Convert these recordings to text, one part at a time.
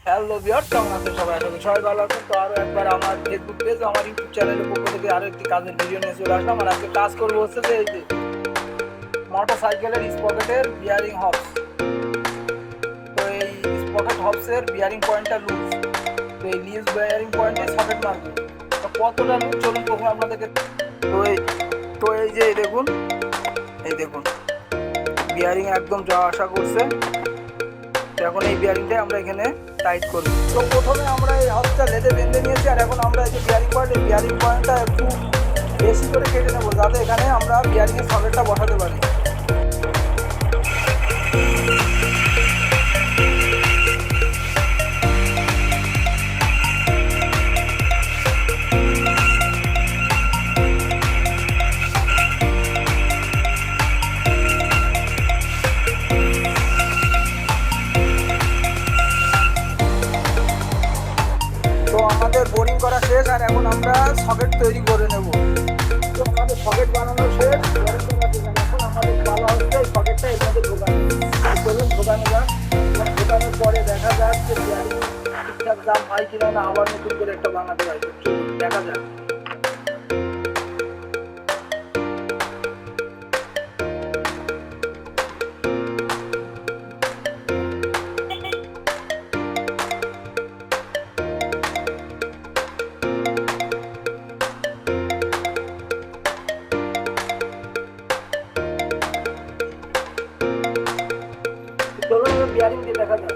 Hello viewers, কেমন আছেন সবাই? আশা করি সবাই ভালো আছেন। তো আরও একবার আমার ফেসবুক পেজ, আমার ইউটিউব চ্যানেলের পক্ষ থেকে আরও একটি কাজের ভিডিও নিয়ে চলে আসলাম। আর আজকে কাজ করবো হচ্ছে যে এই যে মোটর সাইকেলের স্পকেটের বিয়ারিং হবস। তো এই স্পকেট হবসের বিয়ারিং পয়েন্টটা লুজ। তো এই লিজ বিয়ারিং পয়েন্টে সকেট মারবো। তো কতটা লুজ চলুন প্রথমে আপনাদেরকে। তো এই যে এই দেখুন বিয়ারিং একদম যাওয়া আসা করছে। এখন এই বিয়ারিংটাই আমরা এখানে টাইট করব। তো প্রথমে আমরা এই হবসটা লেদে বেঁধে নিয়েছি, আর এখন আমরা এই যে বিয়ারিং পয়েন্টটা একটু বেশি করে কেটে নেবো, যাতে এখানে আমরা বিয়ারিংয়ের সকেটটা বসাতে পারি। তো আমাদের বোরিং করা শেষ, আর এখন আমরা সকেট তৈরি করে নেব। তো আমাদের সকেট বানানো শেষ, এখন আমাদের ভালো হচ্ছে এই সকেটটা এর মধ্যে ঢোকানো। চলুন ঢোকানো যাক। ঢোকানোর পরে দেখা যাক যে ঠিকঠাক দাম হয় কিনা, না আবার নতুন করে একটা বানাতে হয়। চলুন দেখা যাক। চলুন এবার বিয়ারিং দিয়ে দেখা যাক।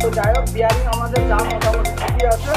তো যাই হোক, বিয়ারিং আমাদের যা মোটামুটি ঠিকই আছে।